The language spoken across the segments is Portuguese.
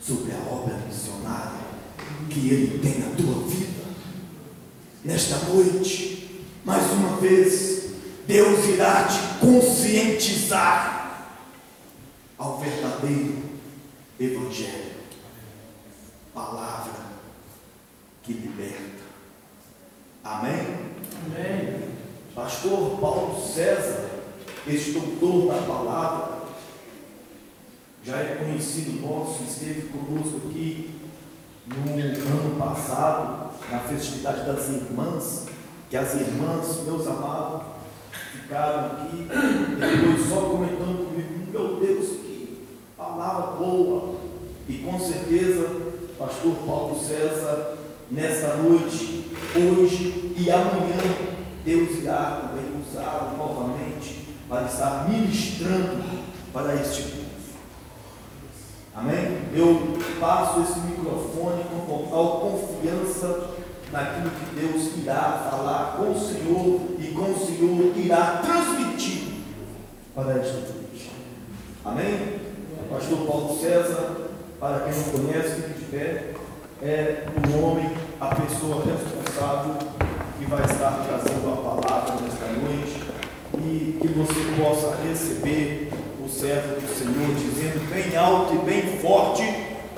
sobre a obra missionária que Ele tem na tua vida. Nesta noite, mais uma vez, Deus irá te conscientizar ao verdadeiro Evangelho, palavra que liberta. Amém? Amém. Pastor Paulo César, instrutor da palavra, já é conhecido nosso, esteve conosco aqui no ano passado, na festividade das irmãs, que as irmãs, meus amados, ficaram aqui, depois só comentando comigo, meu Deus, que palavra boa. E com certeza, pastor Paulo César, nessa noite, hoje e amanhã, Deus irá também usá-lo novamente para estar ministrando para este povo. Amém? Eu passo esse microfone com total confiança naquilo que Deus irá falar com o Senhor e com o Senhor irá transmitir para esta noite. Amém? O pastor Paulo César, para quem não conhece, fique de pé, é o homem, a pessoa responsável que vai estar trazendo a palavra nesta noite, e que você possa receber o servo do Senhor dizendo bem alto e bem forte: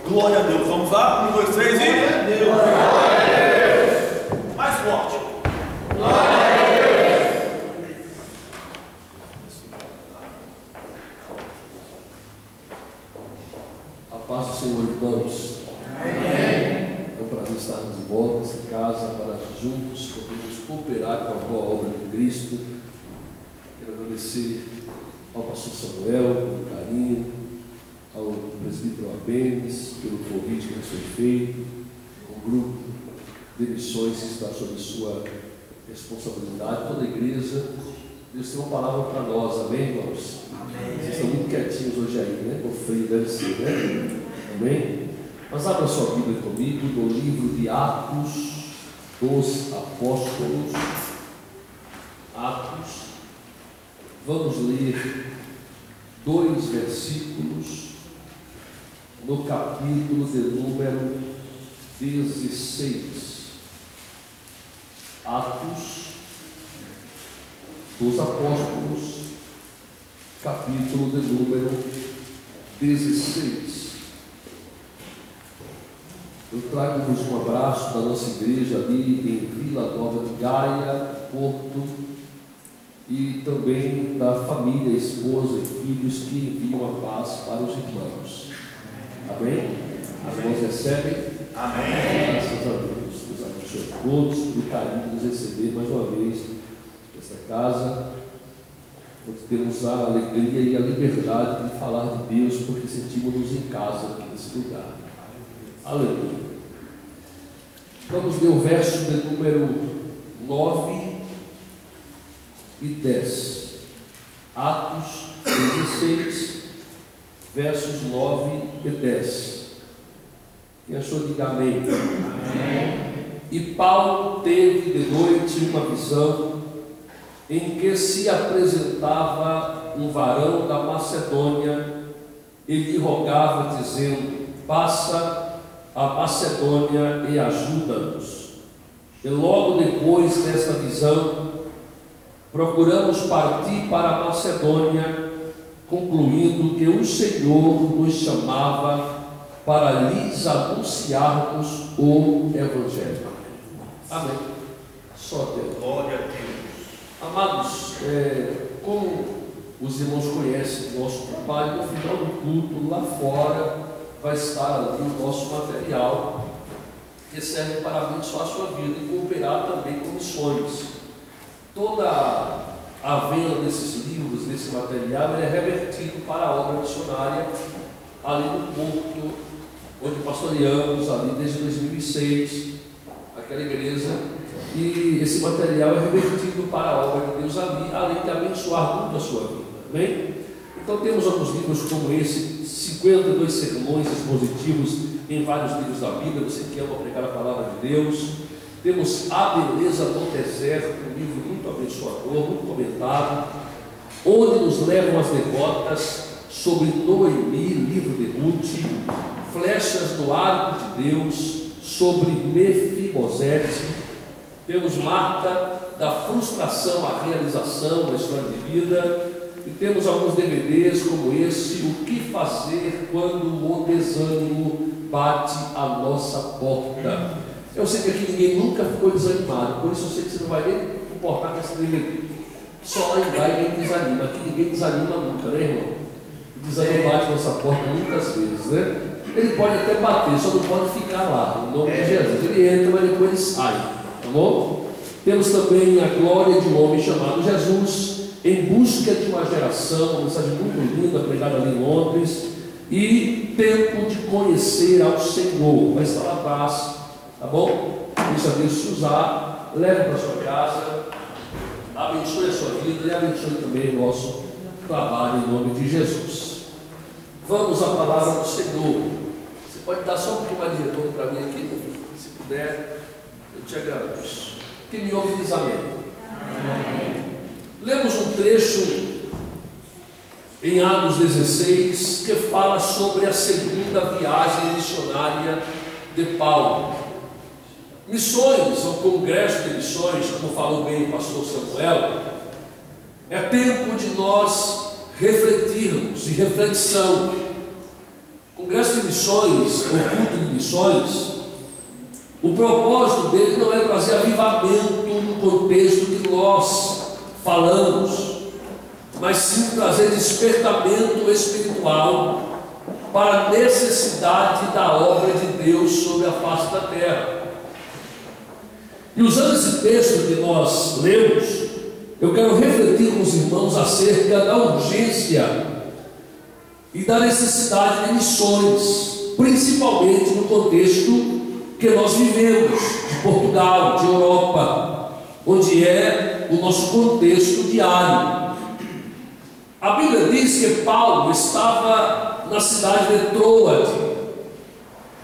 glória a Deus. Vamos lá? 1, 2, 3 e glória a Deus. Glória a Deus. Mais forte. Glória a Deus. A paz do Senhor, irmãos. Amém. É um prazer estarmos de volta nessa casa para juntos podermos cooperar com a boa obra de Cristo. Quero agradecer ao pastor Samuel pelo carinho, ao presbítero Abenes pelo convite que nos foi feito, ao grupo de missões que está sob sua responsabilidade, toda a igreja. Deus tem uma palavra para nós, amém, irmãos? Amém. Vocês estão muito quietinhos hoje aí, né? O frio deve ser, né? Amém? Mas abra sua Bíblia comigo no livro de Atos dos Apóstolos. Atos. Vamos ler 2 versículos no capítulo de número 16. Atos dos Apóstolos, capítulo de número 16. Eu trago-vos um abraço da nossa igreja ali em Vila Nova de Gaia, Porto, e também da família, esposa e filhos que enviam a paz para os irmãos. Amém? As irmãs recebem? Amém. Graças a Deus. Deus abençoe a todos pelo carinho de nos receber mais uma vez nesta casa, onde temos a alegria e a liberdade de falar de Deus, porque sentimos-nos em casa aqui nesse lugar. Aleluia. Vamos ler o verso de número 9 e 10. Atos 16, versos 9 e 10. Quem achou, diga amém. Amém. E Paulo teve de noite uma visão em que se apresentava um varão da Macedônia e lhe rogava, dizendo: passa a Macedônia e ajuda-nos. E logo depois desta visão, procuramos partir para a Macedônia, concluindo que o Senhor nos chamava para lhes anunciarmos o Evangelho. Amém. Só Deus. Glória a Deus. Amados, como os irmãos conhecem o nosso trabalho, no final do culto, lá fora, vai estar ali o nosso material, que serve para abençoar a sua vida e cooperar também com missões. Toda a venda desses livros, desse material, ele é revertido para a obra missionária ali no Porto, onde pastoreamos ali desde 2006, aquela igreja, e esse material é revertido para a obra de Deus ali, além de abençoar muito a sua vida. Amém? Então temos alguns livros como esse, 52 sermões expositivos em vários livros da Bíblia, você que ama pregar a palavra de Deus. Temos A Beleza do Deserto, um livro muito abençoador, muito comentado, onde nos levam as devotas, sobre Noemi, livro de Ruth, Flechas o hálito de Deus sobre Mefibosete. Temos marca da frustração à realização da história de vida. E temos alguns DVDs como esse, O que fazer quando o desânimo bate a nossa porta. Eu sei que aqui ninguém nunca ficou desanimado, por isso eu sei que você não vai nem importar com essa DVD. Só lá em vai quem desanima. Aqui ninguém desanima nunca, né, irmão? O desânimo bate a nossa porta muitas vezes, né? Ele pode até bater, só não pode ficar lá, em nome de Jesus. Ele entra, mas depois ele sai, tá bom? Temos também A Glória de um Homem Chamado Jesus, Em Busca de uma Geração, uma mensagem muito linda, pregada ali em Londres. E Tempo de Conhecer ao Senhor, vai estar lá atrás, tá bom? Deixa Deus te usar, leve para sua casa, abençoe a sua vida e abençoe também o nosso trabalho em nome de Jesus. Vamos à palavra do Senhor. Você pode dar só um pouquinho mais de retorno para mim aqui, se puder, eu te agradeço. Quem me ouve diz amém. Amém. Lemos um trecho em Atos 16 que fala sobre a segunda viagem missionária de Paulo. Missões, ou congresso de missões, como falou bem o pastor Samuel, é tempo de nós refletirmos e reflexão. Congresso de missões, ou culto de missões, o propósito dele não é trazer avivamento no contexto que nós falamos, mas sim trazer despertamento espiritual para a necessidade da obra de Deus sobre a face da terra. E usando esse texto que nós lemos, eu quero refletir com os irmãos acerca da urgência e da necessidade de missões, principalmente no contexto que nós vivemos, de Portugal, de Europa, onde é o nosso contexto diário. A Bíblia diz que Paulo estava na cidade de Troade,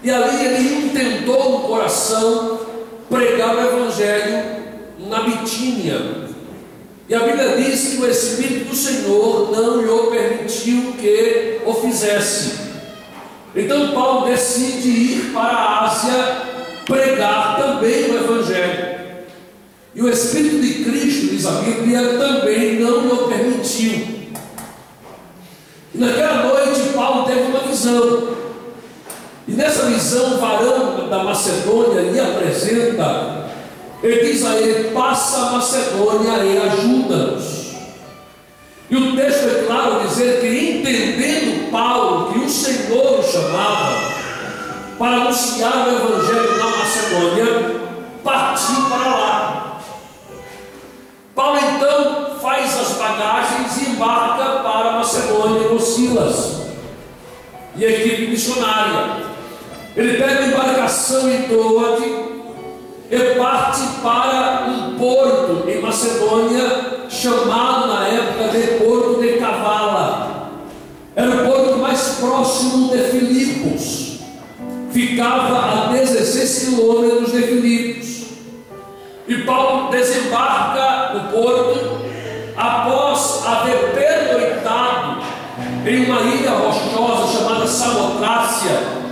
e ali ele intentou no coração pregar o Evangelho na Bitínia. E a Bíblia diz que o Espírito do Senhor não lhe permitiu que o fizesse. Então Paulo decide ir para a Ásia pregar também o Evangelho. E o Espírito de Cristo, diz a Bíblia, também não lhe permitiu. E naquela noite Paulo teve uma visão. E nessa visão o varão da Macedônia lhe apresenta. Ele diz a ele: passa a Macedônia e ajuda-nos. E o texto é claro dizer que, entendendo Paulo que o Senhor o chamava para anunciar o Evangelho na Macedônia, partiu para lá. Paulo então faz as bagagens e embarca para a Macedônia com Silas e a equipe missionária. Ele pega a embarcação em Troade e parte para um porto em Macedônia, chamado na época de Porto de Cavala. Era o porto mais próximo de Filipos, ficava a 16 quilômetros de Filipos. E Paulo desembarca no porto após haver pernoitado em uma ilha rochosa chamada Samotrácia,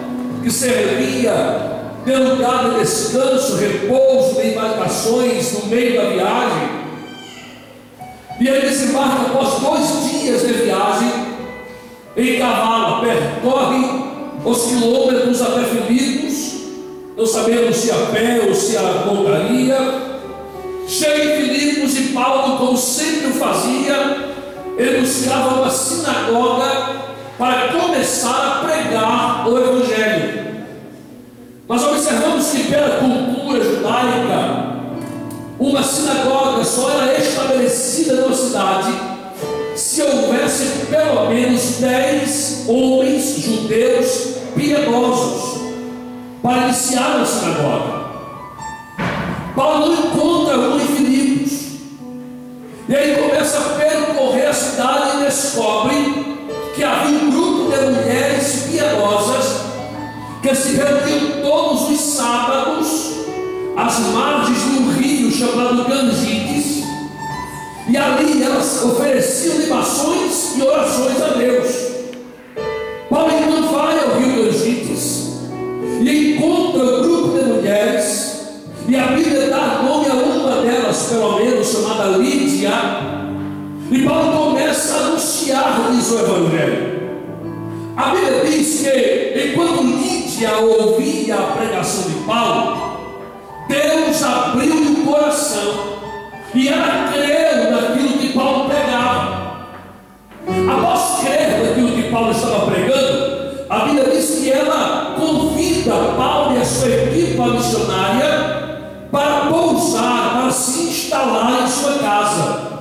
que servia de lugar de descanso, repouso de embarcações no meio da viagem. E ele desembarca após 2 dias de viagem em Cavala, percorre os quilômetros até Filipos, não sabemos se a pé ou se a montaria. Chega em Filipos e Paulo, como sempre o fazia, ele buscava uma sinagoga para começar a pregar o Evangelho. Mas observamos que pela cultura judaica, uma sinagoga só era estabelecida numa cidade se houvesse pelo menos 10 homens judeus piedosos para iniciar uma sinagoga. Paulo não encontra um em Filipos, e aí começa a percorrer a cidade e descobre que havia um grupo de mulheres piedosas que se reuniam todos os sábados às margens de um rio chamado Gangites, e ali elas ofereciam libações e orações a Deus. Paulo então vai ao rio Gangites pelo menos, chamada Lídia, e Paulo começa a anunciar-lhes o Evangelho. A Bíblia diz que enquanto Lídia ouvia a pregação de Paulo, Deus abriu o coração e ela creu naquilo que Paulo pregava. Após crer naquilo que Paulo estava pregando, a Bíblia diz que ela convida Paulo e a sua equipa missionária para pousar, para se instalar em sua casa.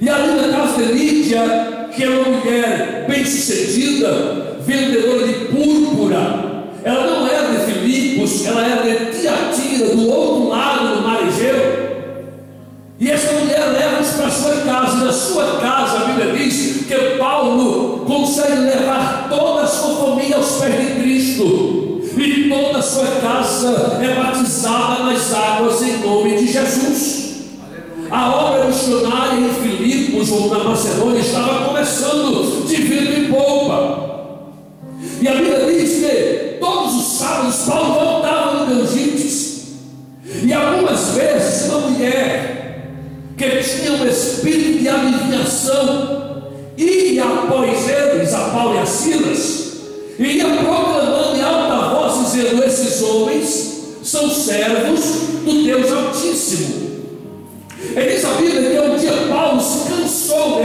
E ali na casa de Lídia, que é uma mulher bem-sucedida, vendedora de púrpura, ela não era de Filipos, ela era de Tiatira, do outro lado do mar Egeu. E essa mulher leva-os para a sua casa, e na sua casa a Bíblia diz que Paulo consegue levar toda a sua família aos pés de Cristo, e toda a sua casa é batizada nas águas em nome de Jesus. A obra missionária em Filipos ou na Macedônia estava começando de vento em polpa. E a Bíblia diz que todos os sábados Paulo voltava no Gangites. E algumas vezes uma mulher que tinha um espírito de adivinhação ia após eles, a Paulo e a Silas, e ia proclamando em alta voz, dizendo: esses homens são servos do Deus Altíssimo. E diz a Bíblia que um dia Paulo se cansou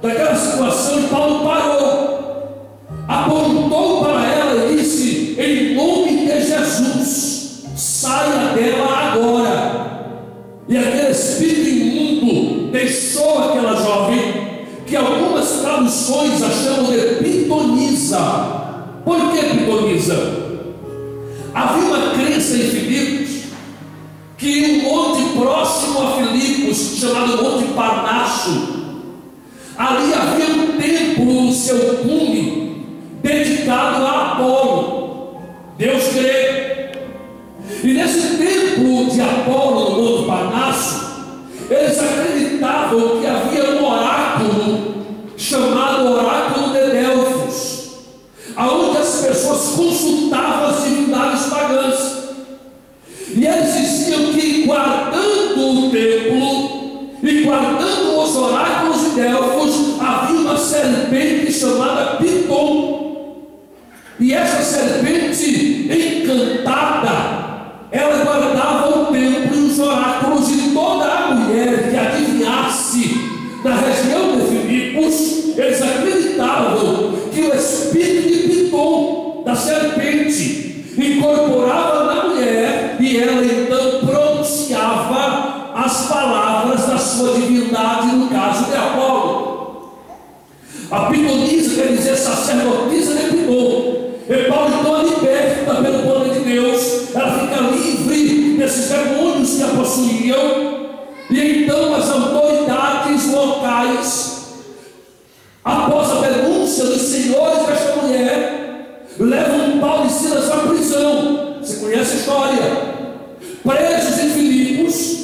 daquela situação, e Paulo parou, apontou para ela e disse: em nome de Jesus, saia dela agora. E aquele espírito imundo deixou aquela jovem, que algumas traduções a chamam de pitonisa. Por que pitonisa? Havia uma crença em Filipos que um monte próximo a Filipos, chamado Monte Parnaso, ali havia um templo no seu cume dedicado a Apolo, Deus grego. E nesse templo de Apolo, no Monte Parnaso, eles acreditavam que havia um oráculo chamado Oráculo de Delfos, aonde as pessoas consultavam as divindades pagãs. E eles diziam que, guardando o templo e guardando os oráculos de Delfos, havia uma serpente chamada Piton. E essa serpente encantada, ela guardava o templo e os oráculos, e toda a mulher que adivinhasse na região de Filipos, eles acreditavam que o espírito de Piton, da serpente, incorporava na mulher, e ela então pronunciava as palavras da sua divindade, no caso de Apolo. A pitonisa quer dizer sacerdotisa de Piton. E Paulo então a liberta pelo poder de Deus, ela fica livre desses demônios que a possuíam, e então as autoridades locais, após a denúncia dos senhores desta mulher, levam Paulo e Silas à prisão. Você conhece a história? Presos em Filipos.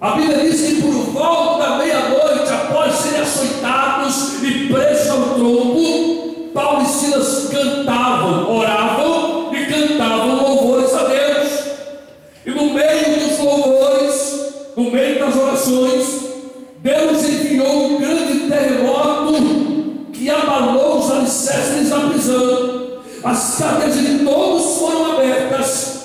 A Bíblia diz que por volta da meia-noite, após serem açoitados e presos ao tronco, Paulo e Silas cantavam, oravam e cantavam louvores a Deus. E no meio dos louvores, no meio das orações, Deus enviou um grande terremoto que abalou os alicerces da prisão. As cadeias de todos foram abertas,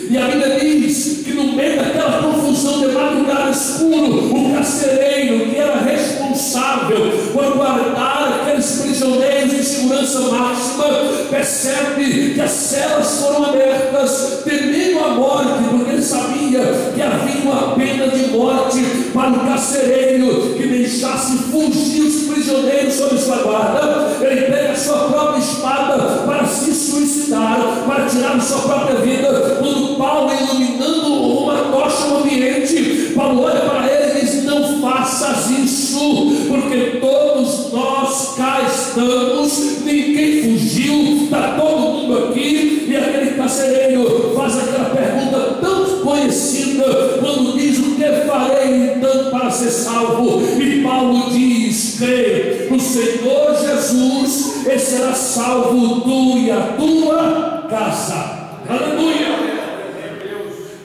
e a Bíblia diz que no meio daquela confusão de madrugada escuro, o carcereiro, que era responsável por guardar aqueles prisioneiros de segurança máxima, percebe que as celas foram abertas, temendo a morte, porque ele sabia que havia uma pena de morte para o carcereiro que deixasse fugir os prisioneiros sob sua guarda. Ele pega a sua própria espada para se suicidar, para tirar a sua própria vida. Quando Paulo, iluminando uma tocha no ambiente, Paulo olha para ele e diz: não faças isso, porque todos nós cá estamos, ninguém fugiu, está todo mundo aqui. E aquele carcereiro faz aquela pergunta tão conhecida, quando diz: o que farei então para ser salvo? E Paulo diz: crê no Senhor Jesus e será salvo tu e a tua casa. Aleluia!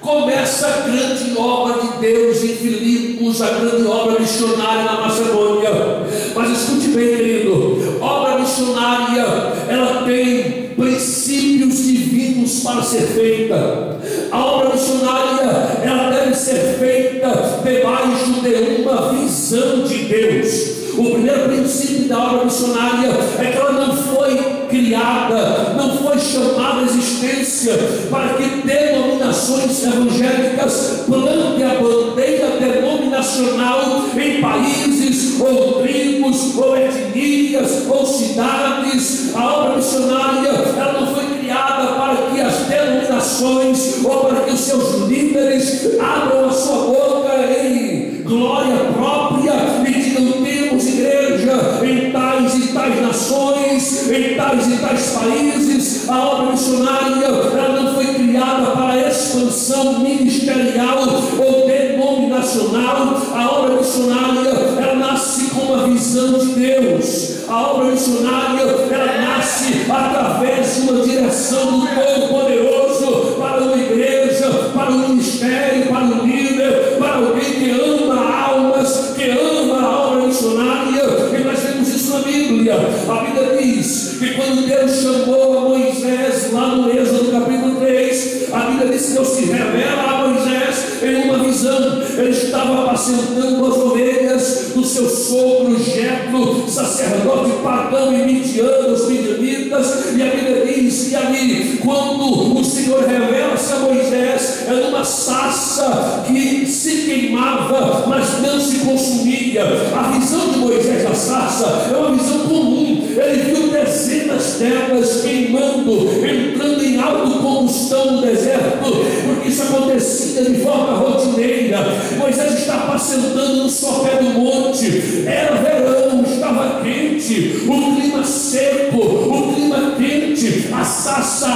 começa a grande obra de Deus em Filipos, a grande obra missionária na Macedônia. Mas escute bem, querido, obra missionária, ela tem princípios divinos para ser feita. A obra missionária, ela deve ser feita debaixo de uma visão de Deus. O primeiro princípio da obra missionária é que ela não foi criada, não foi chamada à existência para que denominações evangélicas plantem a bandeira denominacional em países, ou tribos, ou etnias, ou cidades. A obra missionária, ela não foi criada para que as denominações, ou para que os seus líderes abram a sua boca em glória própria e digam: temos igreja em tais e tais nações, em tais e tais países. A obra missionária, ela não foi criada para expansão ministerial ou denominacional. A obra missionária, ela nasce com uma visão de Deus. A obra missionária, ela nasce através de uma direção do Todo-Poderoso para uma igreja, para um ministério, para um líder, para alguém que ama almas, que ama a obra missionária. E nós vemos isso na Bíblia. A Bíblia diz que quando Deus chamou a Moisés, lá no Êxodo capítulo 3, a Bíblia diz que Deus se revela a Moisés em uma visão. Ele estava apacentando as ovelhas do seu sogro Jetro, sacerdote pagão e midiano, os midianitas. E a Bíblia diz que ali, quando o Senhor revela-se a Moisés, é numa sarça que se queimava, mas não se consumia. A visão de Moisés da sarça é uma visão comum. Ele viu dezenas delas queimando, entrando em autocombustão no deserto, porque isso acontecia de forma rotineira. Moisés está apacentando no sopé do monte. Era verão, estava quente, o clima seco, o clima quente, a sarça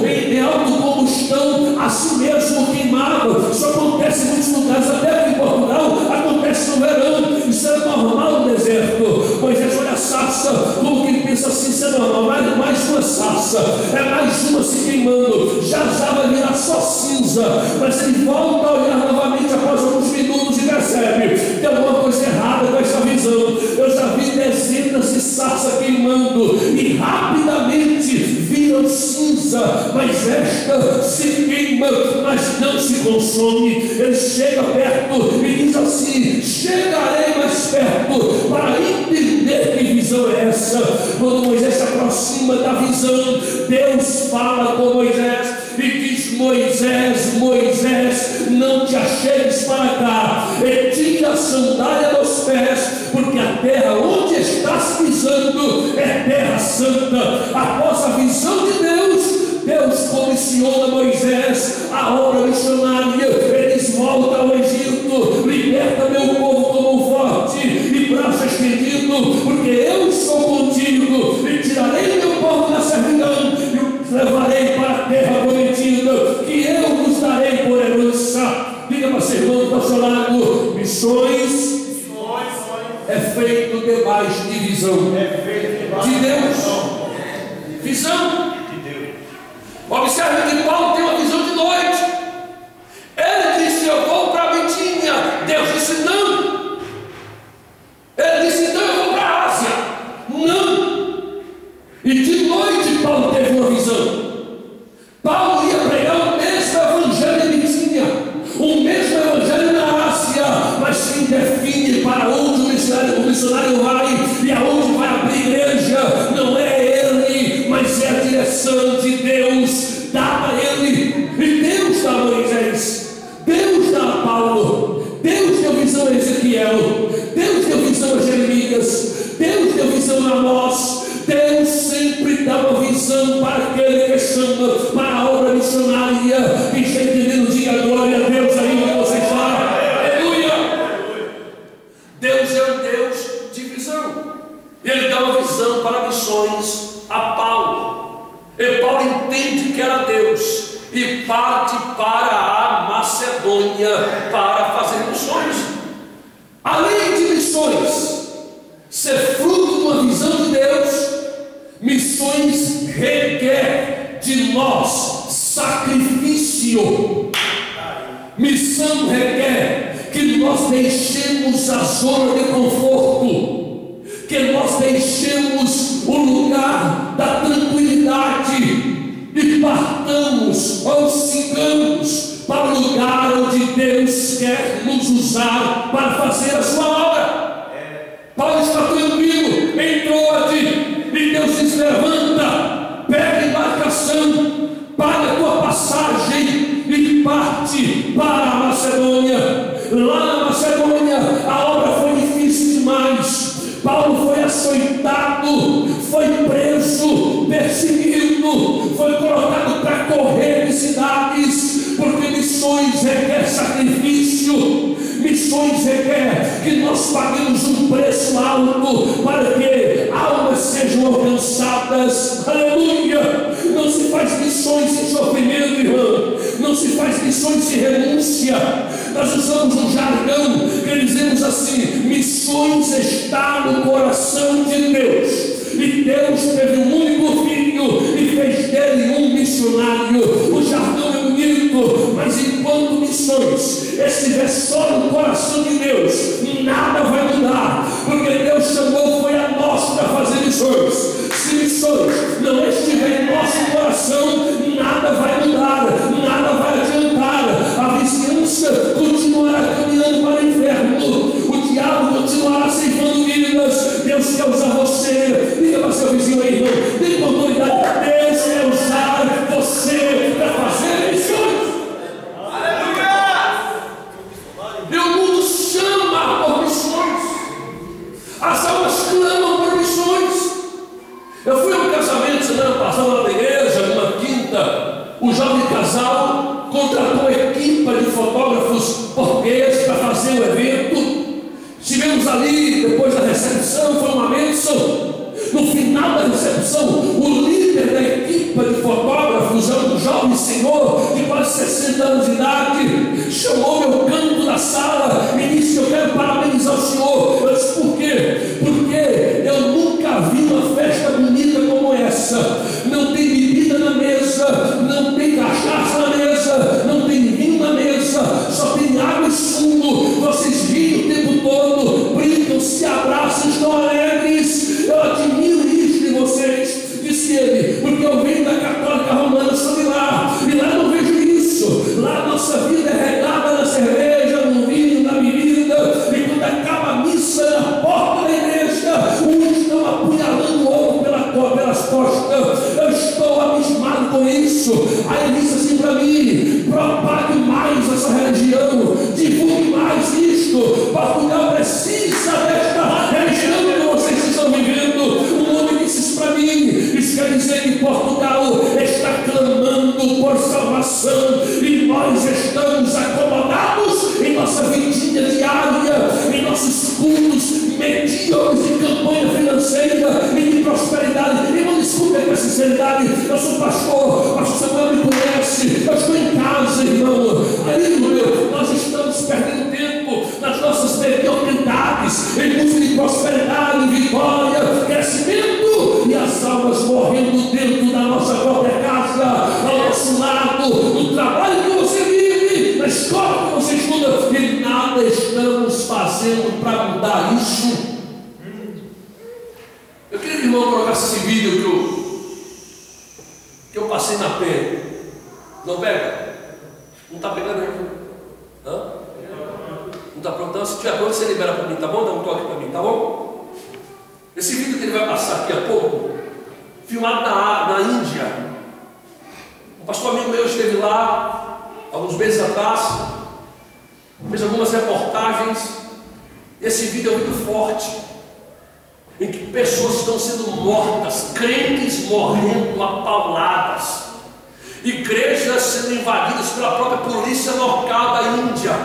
em autocombustão, assim mesmo queimava. Isso acontece em muitos lugares, até aqui em Portugal acontece no verão. Isso é normal no deserto. Moisés olha a sarça, como quem pensa assim: isso é normal, mais uma sarça, é mais uma se queimando, já vai virar só cinza. Mas ele volta a olhar novamente após alguns minutos e percebe: tem alguma coisa errada com essa visão. Eu já vi dezenas de sarça queimando e rapidamente viram cinza, mas esta se queima, mas não se consome. Ele chega perto e diz assim: chegarei mais perto para entender que visão é essa. Quando Moisés se aproxima da visão, Deus fala com Moisés e diz: Moisés, Moisés, não te achegues para cá, e tira a sandália dos pés, porque a terra onde estás pisando é terra santa. Após a visão de Deus comissiona Moisés a obra missionária. Ele diz: volta ao Egito, liberta meu povo como forte e braço estendido, porque eu estou contigo, e tirarei meu povo da servidão e os levarei para a terra prometida, que eu vos darei por herança. Diga para seu irmão que está ao seu lado: missões é feito debaixo de visão de Deus. Visão. Observe que Paulo tem uma visão de noite. Ele disse: eu vou para a Bitínia. Deus disse: não. Ele disse: então eu vou para a Ásia. Não. E de noite Paulo teve uma visão. Paulo ia pregar o mesmo evangelho em Bitínia, o mesmo evangelho na Ásia, mas quem define para onde o missionário vai e aonde vai abrir igreja não é ele, mas é a direção de Deus dada a ele. E Deus dá a Moisés, Deus dá a Paulo, Deus deu visão a Ezequiel, Deus deu visão a Jeremias, Deus deu visão a Amós. Deus sempre dá uma visão para aquele que chama para a obra missionária. Quem está entendendo, diga glória a Deus aí onde você está. Aleluia! Deus é um Deus de visão. Ele dá uma visão para missões a Paulo. E Paulo entende que era Deus e parte para a Macedônia para fazer missões. Além de missões ser fruto de uma visão de Deus, missões requer de nós sacrifício. Missão requer que nós deixemos a zona de conforto, que nós deixemos o lugar da tranquilidade e partamos ou sigamos para o lugar onde Deus quer nos usar para fazer a sua obra. Paulo está tranquilo, entrou-te, e Deus diz: levanta, pega a embarcação, paga a tua passagem e parte para a Macedônia. Lá na Macedônia a obra foi difícil demais. Paulo foi açoitado, foi preso, perseguido, foi colocado para correr de cidades, porque missões requer sacrifício, missões requer que nós paguemos um preço alto para que almas sejam alcançadas. Aleluia! Não se faz missões sem sofrimento, irmão. Não se faz missões sem renúncia. Nós usamos um jargão que dizemos assim: missões está no coração de Deus. E Deus teve um único filho e fez dele um missionário. O jargão é bonito, mas enquanto missões estiver só no coração de Deus, nada vai mudar, porque Deus chamou foi a nós para fazer missões. Se missões não estiver em nosso coração, nada vai mudar, nada vai adiantar. A vizinhança continuará caminhando para o inferno, o diabo continuará ceifando vidas. Deus quer usar você. Diga para seu vizinho aí, irmão, diga com autoridade: Deus quer usar você para fazer missões. Aleluia! E o mundo chama por missões, as almas clamam por missões. Eu fui a um casamento semana passada lá na igreja, numa quinta. Um jovem casal contratou uma equipa de fotógrafos portugueses para fazer o evento. Estivemos ali depois da recepção, foi uma bênção. No final da recepção, o líder da equipa de fotógrafos, um jovem senhor de quase 60 anos de idade, chamou meu canto da sala e disse: eu quero parabenizar o senhor. Eu disse: por quê? Porque eu nunca vi uma festa bonita como essa. Não tem bebida na mesa, não tem cachaça na mesa, não tem vinho na mesa, só tem água e sumo. Vocês riem o tempo todo, brincam, se abraçam, estão alegres. Eu admiro isso de vocês, disse ele, porque eu venho da Católica Romana, sou de lá, e lá não vejo isso. Lá nossa vida é regada na cerveja, no vinho, na bebida, e quando acaba a missa na porta da igreja, uns estão apunhalando o outro pelas costas. Eu estou abismado com isso. Aí ele disse assim para mim: propague mais essa religião, divulgue mais isto. Portugal precisa desta religião que vocês estão vivendo. Um homem disse isso para mim. Isso quer dizer que Portugal está clamando por salvação e nós estamos acomodados em nossa vidinha diária, em nossos cultos medíocres de campanha financeira e de prosperidade. Irmão, desculpe com a sinceridade, eu sou pastor Samuel me conhece, eu estou em casa, irmão. Aí, meu, nós estamos perdendo tempo nas nossas mediocridades em busca de prosperidade, vitória, crescimento, e as almas morrendo dentro da nossa própria casa, ao nosso lado, no trabalho que você vive, na escola que você estuda, e nada estamos fazendo para mudar isso. Eu queria que o irmão colocasse esse vídeo que eu passei na pena. Não pega? Não está pegando aí? Hã? Não está pronto? Então, se tiver pronto, você libera para mim, tá bom? Dá um toque para mim, tá bom? Esse vídeo que ele vai passar aqui a pouco, filmado na Índia. Um pastor amigo meu esteve lá alguns meses atrás, fez algumas reportagens. Esse vídeo é muito forte, em que pessoas estão sendo mortas, crentes morrendo a pauladas, igrejas sendo invadidas pela própria polícia local da Índia,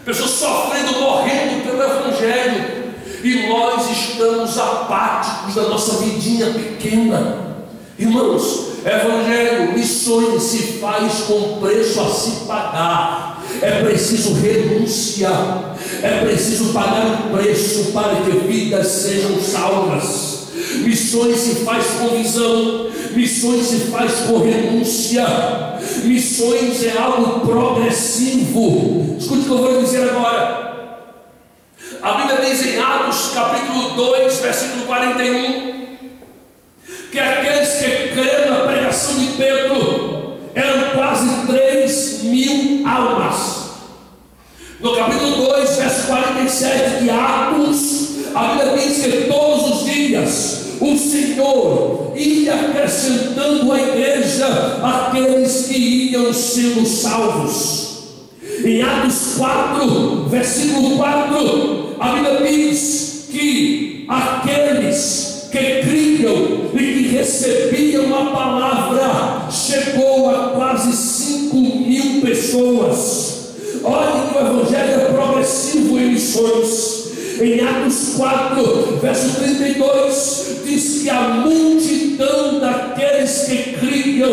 pessoas sofrendo, morrendo pelo Evangelho, e nós estamos apáticos da nossa vidinha pequena. Irmãos, Evangelho, missões se faz com preço a se pagar. É preciso renúncia, é preciso pagar um preço para que vidas sejam salvas. Missões se faz com visão, missões se faz com renúncia, missões é algo progressivo. Escute o que eu vou dizer agora. A Bíblia diz em Atos capítulo 2, versículo 41, que aqueles que creram na pregação de Pedro eram quase 3.000 almas. No capítulo 2, verso 47 de Atos, a Bíblia diz que todos os dias o Senhor ia acrescentando à igreja aqueles que iam sendo salvos. Em Atos 4, versículo 4, a Bíblia diz que aqueles que criam e que recebiam a palavra chegou a quase 5.000 pessoas. Olha que o evangelho é progressivo em missões. Em Atos 4, verso 32, diz que a multidão daqueles que criam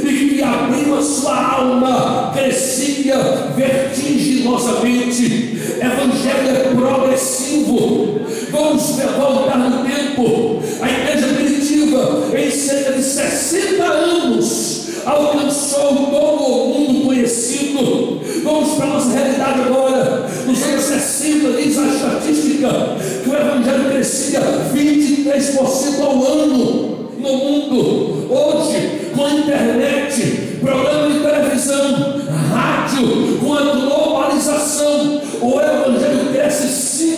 e que abriam a sua alma crescia vertiginosamente. Evangelho é progressivo. Vamos voltar no tempo. A igreja primitiva, em cerca de 60 anos, alcançou todo o mundo conhecido. Vamos para a nossa realidade agora. Nos anos 60 diz a estatística que o evangelho crescia 23% ao ano no mundo. Hoje, com a internet, programa de televisão, rádio, com a globalização, o evangelho cresce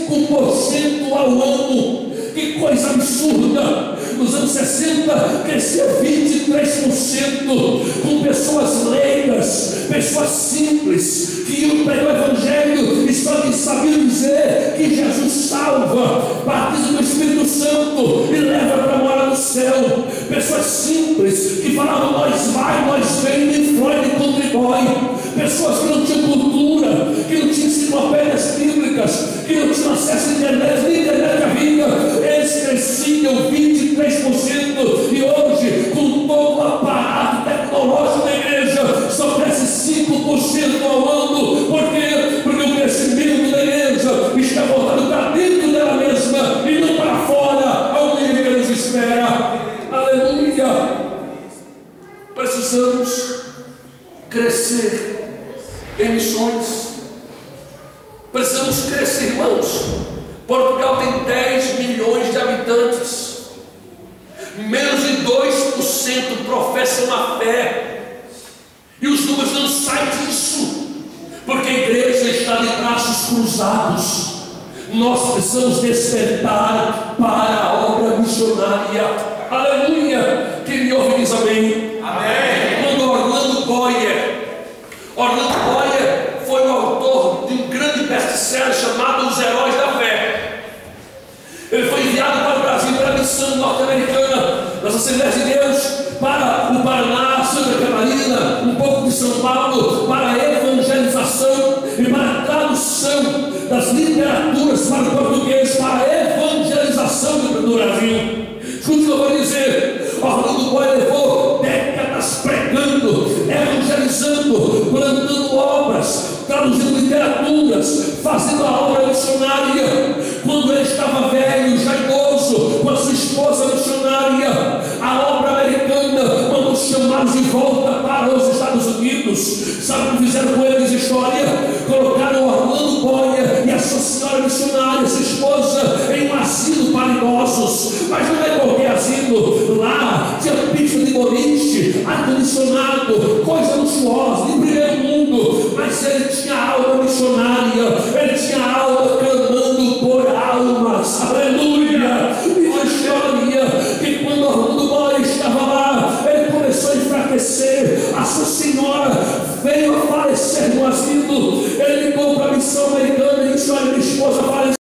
5% ao ano. Que coisa absurda! Nos anos 60 crescia 23%, com pessoas leigas, pessoas simples, que iam pregar o evangelho e só sabiam dizer que Jesus salva, batiza no Espírito Santo e leva para morar no céu. Pessoas simples que falavam nós vai, nós vem, nem Freud nem contribui. Pessoas que não tinham cultura, que não tinham enciclopédias bíblicas, que não tinham acesso à internet, nem internet havia. Eles cresciam 23%, e hoje, com todo o aparato tecnológico da igreja, só cresce 5% ao ano. Por quê? Porque o crescimento da igreja está voltado para dentro dela mesma e não para fora, onde a igreja espera. Aleluia! Precisamos crescer em missões. Precisamos crescer, irmãos. Portugal tem 10 milhões de habitantes. Menos de 2% professam a fé. E os números não saem disso, porque a igreja está de braços cruzados. Nós precisamos despertar para a obra missionária. Aleluia! Quem me ouve diz amém. Amém. Quando Orlando Boyer foi o autor de um grande best-seller chamado Os Heróis da Fé. Ele foi enviado para o Brasil, para a missão norte-americana das Assembleias de Deus, para o Paraná, Santa Catarina, um pouco de São Paulo, para a evangelização e para a tradução das literaturas para o português, para a evangelização do Brasil. Escute o que eu vou dizer. Orlando Boyer levou décadas pregando, evangelizando, plantando obras, traduzindo literaturas, fazendo a obra missionária. Quando ele estava velho, já idoso, com a sua esposa missionária, a obra americana mandou chamá-los de volta para os Estados Unidos. Sabe o que fizeram com eles? História: colocaram Orlando Boyer e a sua senhora missionária, sua esposa, em um asilo para idosos. Mas não é qualquer asilo. Lá tinha pista de boliche, ar-condicionado, coisa luxuosa, de primeiro mundo. Mas ele tinha alma missionária, ele tinha alma clamando por almas. Aleluia! E a história que quando Orlando Boyer estava lá, ele começou a enfraquecer. A sua senhora veio a falecer no asilo. Ele ligou para a missão americana e disse: olha, minha esposa faleceu.